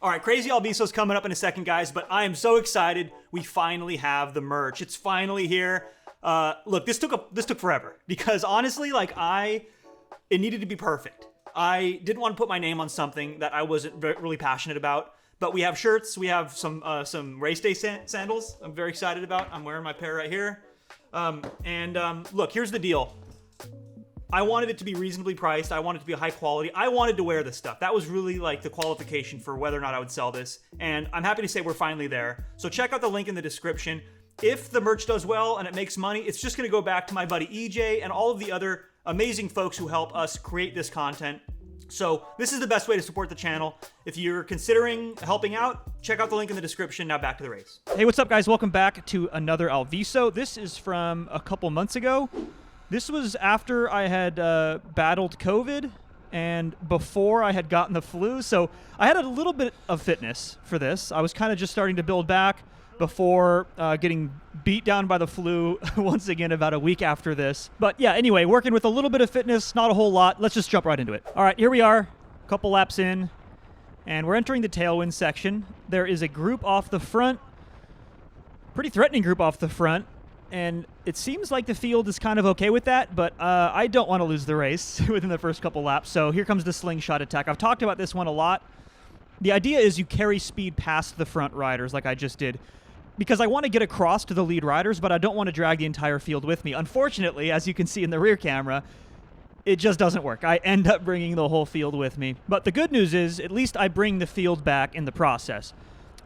All right, Crazy Alviso's coming up in a second, guys, but I am so excited. We finally have the merch. It's finally here. Look, this took forever because honestly, it needed to be perfect. I didn't want to put my name on something that I wasn't really passionate about. But we have shirts. We have some race day sandals. I'm very excited about. I'm wearing my pair right here. Look, here's the deal. I wanted it to be reasonably priced. I wanted it to be high quality. I wanted to wear this stuff. That was really like the qualification for whether or not I would sell this. And I'm happy to say we're finally there. So check out the link in the description. If the merch does well and it makes money, it's just going to go back to my buddy EJ and all of the other amazing folks who help us create this content. So this is the best way to support the channel. If you're considering helping out, check out the link in the description. Now back to the race. Hey, what's up, guys? Welcome back to another Alviso. This is from a couple months ago. This was after I had battled COVID and before I had gotten the flu. So I had a little bit of fitness for this. I was kind of just starting to build back before getting beat down by the flu once again about a week after this. But yeah, anyway, working with a little bit of fitness, not a whole lot. Let's just jump right into it. All right, here we are, a couple laps in, and we're entering the tailwind section. There is a group off the front, pretty threatening group off the front, and it seems like the field is kind of okay with that, but I don't want to lose the race within the first couple laps, so here comes the slingshot attack. I've talked about this one a lot. The idea is you carry speed past the front riders like I just did, because I want to get across to the lead riders, but I don't want to drag the entire field with me. Unfortunately, as you can see in the rear camera, it just doesn't work. I end up bringing the whole field with me. But the good news is, at least I bring the field back in the process,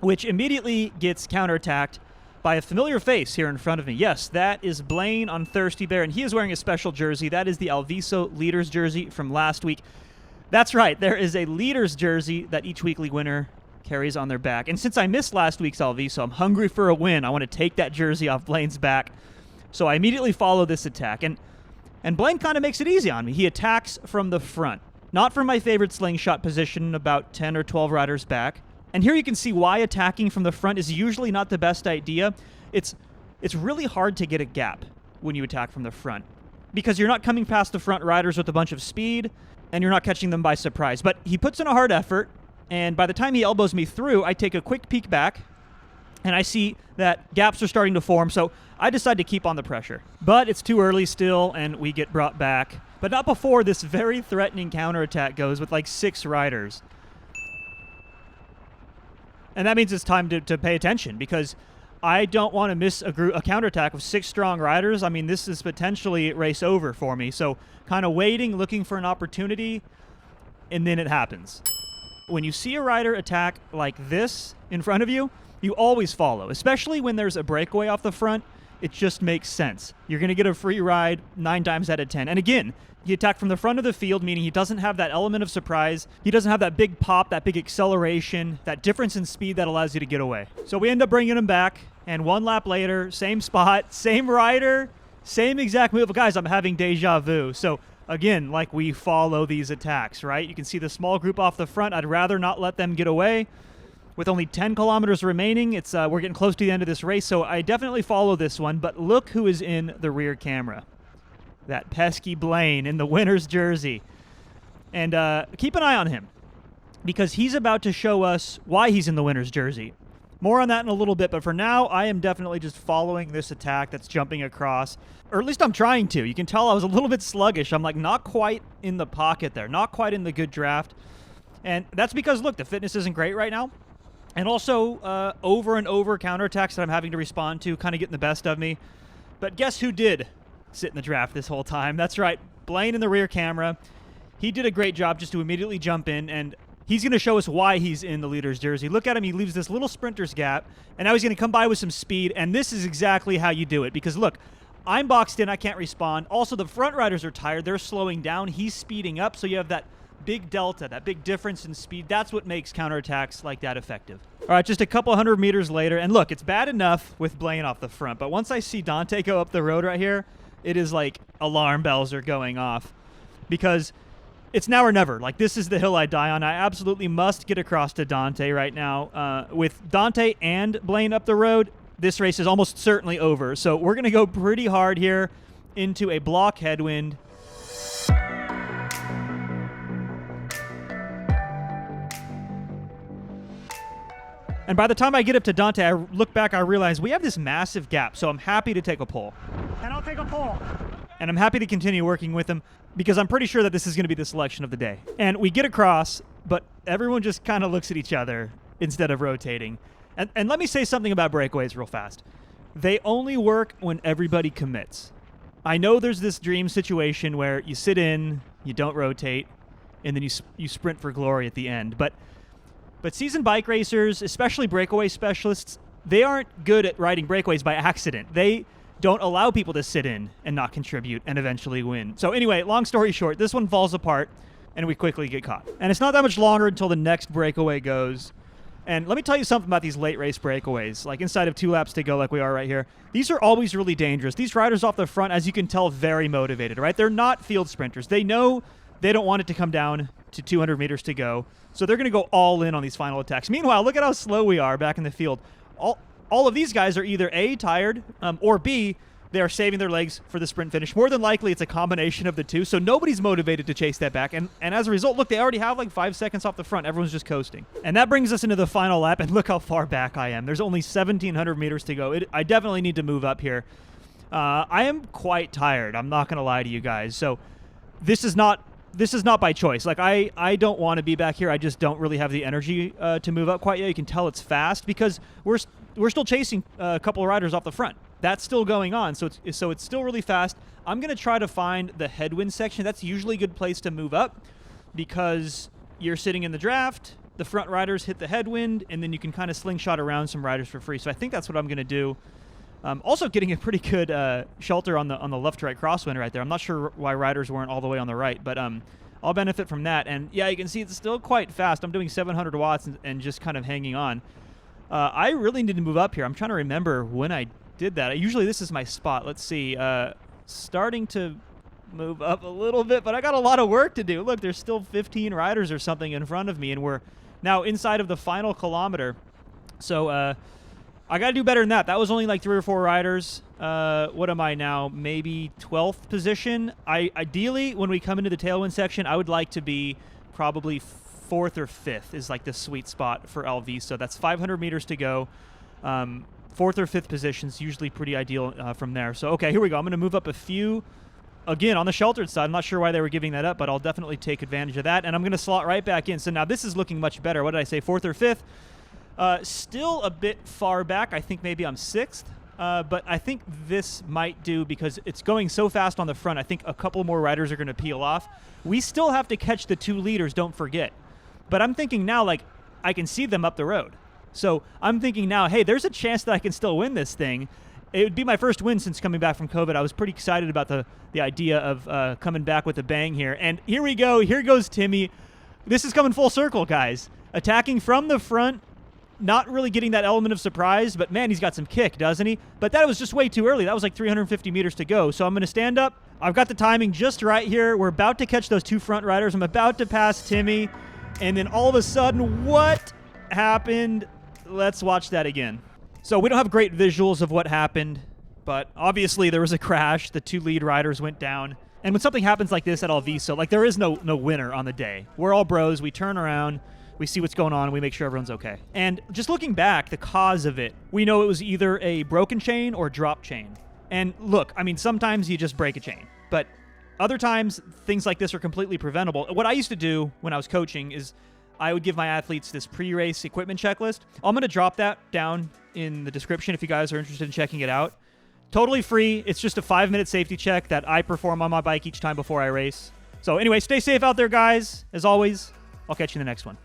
which immediately gets counterattacked by a familiar face here in front of me. Yes, that is Blaine on Thirsty Bear, and he is wearing a special jersey. That is the Alviso Leaders jersey from last week. That's right, there is a Leaders jersey that each weekly winner carries on their back. And since I missed last week's Alviso, I'm hungry for a win. I want to take that jersey off Blaine's back. So I immediately follow this attack. And Blaine kind of makes it easy on me. He attacks from the front. Not from my favorite slingshot position, about 10 or 12 riders back. And here you can see why attacking from the front is usually not the best idea. It's really hard to get a gap when you attack from the front, because you're not coming past the front riders with a bunch of speed, and you're not catching them by surprise. But he puts in a hard effort, and by the time he elbows me through, I take a quick peek back, and I see that gaps are starting to form, so I decide to keep on the pressure. But it's too early still, and we get brought back. But not before this very threatening counterattack goes with like 6 riders. And that means it's time to pay attention, because I don't want to miss a counterattack with 6 strong riders. I mean, this is potentially race over for me. So kind of waiting, looking for an opportunity, and then it happens. When you see a rider attack like this in front of you, you always follow, especially when there's a breakaway off the front. It just makes sense. You're going to get a free ride 9 times out of 10. And again, he attacked from the front of the field, meaning he doesn't have that element of surprise. He doesn't have that big pop, that big acceleration, that difference in speed that allows you to get away. So we end up bringing him back, and 1 lap later, same spot, same rider, same exact move. Guys, I'm having deja vu. So again, like, we follow these attacks, right? You can see the small group off the front. I'd rather not let them get away. With only 10 kilometers remaining, we're getting close to the end of this race, so I definitely follow this one. But look who is in the rear camera. That pesky Blaine in the winner's jersey. And keep an eye on him, because he's about to show us why he's in the winner's jersey. More on that in a little bit, but for now, I am definitely just following this attack that's jumping across. Or at least I'm trying to. You can tell I was a little bit sluggish. I'm like not quite in the pocket there, not quite in the good draft. And that's because, look, the fitness isn't great right now. And also, over and over counterattacks that I'm having to respond to, kind of getting the best of me. But guess who did sit in the draft this whole time? That's right, Blaine in the rear camera. He did a great job just to immediately jump in, and he's going to show us why he's in the leader's jersey. Look at him. He leaves this little sprinter's gap, and now he's going to come by with some speed, and this is exactly how you do it. Because, look, I'm boxed in. I can't respond. Also, the front riders are tired. They're slowing down. He's speeding up, so you have that big delta, that big difference in speed. That's what makes counterattacks like that effective. All right, just a couple hundred meters later, and look, it's bad enough with Blaine off the front, but once I see Dante go up the road right here, it is like alarm bells are going off, because it's now or never. Like, this is the hill I die on. I absolutely must get across to Dante right now. With Dante and Blaine up the road, this race is almost certainly over. So we're going to go pretty hard here into a block headwind. And by the time I get up to Dante, I look back, I realize we have this massive gap. So I'm happy to take a pull. And I'll take a pull. And I'm happy to continue working with him because I'm pretty sure that this is going to be the selection of the day. And we get across, but everyone just kind of looks at each other instead of rotating. And let me say something about breakaways real fast. They only work when everybody commits. I know there's this dream situation where you sit in, you don't rotate, and then you sprint for glory at the end. But seasoned bike racers, especially breakaway specialists, they aren't good at riding breakaways by accident. They don't allow people to sit in and not contribute and eventually win. So anyway, long story short, this one falls apart and we quickly get caught. And it's not that much longer until the next breakaway goes. And let me tell you something about these late race breakaways, like inside of 2 laps to go like we are right here. These are always really dangerous. These riders off the front, as you can tell, very motivated, right? They're not field sprinters. They know they don't want it to come down to 200 meters to go. So they're going to go all in on these final attacks. Meanwhile, look at how slow we are back in the field. All of these guys are either A, tired, or B, they are saving their legs for the sprint finish. More than likely, it's a combination of the two. So nobody's motivated to chase that back. And as a result, look, they already have like 5 seconds off the front. Everyone's just coasting. And that brings us into the final lap. And look how far back I am. There's only 1,700 meters to go. I definitely need to move up here. I am quite tired. I'm not going to lie to you guys. So this is not by choice. Like I don't want to be back here. I just don't really have the energy to move up quite yet. You can tell it's fast because we're still chasing a couple of riders off the front. That's still going on, so it's still really fast. I'm going to try to find the headwind section. That's usually a good place to move up because you're sitting in the draft, the front riders hit the headwind, and then you can kind of slingshot around some riders for free. So I think that's what I'm going to do. Also getting a pretty good shelter on the left-to-right crosswind right there. I'm not sure why riders weren't all the way on the right, but I'll benefit from that. And yeah, you can see it's still quite fast. I'm doing 700 watts and just kind of hanging on. I really need to move up here. I'm trying to remember when I did that. Usually this is my spot. Let's see. Starting to move up a little bit, but I got a lot of work to do. Look, there's still 15 riders or something in front of me, and we're now inside of the final kilometer. So I got to do better than that. That was only like 3 or 4 riders. What am I now? Maybe 12th position. Ideally, when we come into the tailwind section, I would like to be probably 4th or 5th is like the sweet spot for Alvisaries. So that's 500 meters to go. 4th or 5th positions, usually pretty ideal from there. So, okay, here we go. I'm going to move up a few. Again, on the sheltered side, I'm not sure why they were giving that up, but I'll definitely take advantage of that. And I'm going to slot right back in. So now this is looking much better. What did I say, 4th or 5th? Still a bit far back. I think maybe I'm 6th. But I think this might do because it's going so fast on the front. I think a couple more riders are going to peel off. We still have to catch the 2 leaders, don't forget. But I'm thinking now, like, I can see them up the road. So I'm thinking now, hey, there's a chance that I can still win this thing. It would be my first win since coming back from COVID. I was pretty excited about the idea of coming back with a bang here. And here we go. Here goes Timmy. This is coming full circle, guys. Attacking from the front, not really getting that element of surprise, but man, he's got some kick, doesn't he? But that was just way too early. That was like 350 meters to go. So I'm going to stand up. I've got the timing just right here. We're about to catch those 2 front riders. I'm about to pass Timmy. And then all of a sudden, what happened? Let's watch that again. So we don't have great visuals of what happened, but obviously there was a crash. The 2 lead riders went down. And when something happens like this at Alvisaries, like there is no winner on the day. We're all bros. We turn around, we see what's going on, and we make sure everyone's okay. And just looking back, the cause of it, we know it was either a broken chain or drop chain. And look, I mean, sometimes you just break a chain, but other times things like this are completely preventable. What I used to do when I was coaching is I would give my athletes this pre-race equipment checklist. I'm going to drop that down in the description if you guys are interested in checking it out. Totally free. It's just a 5-minute safety check that I perform on my bike each time before I race. So anyway, stay safe out there, guys. As always, I'll catch you in the next one.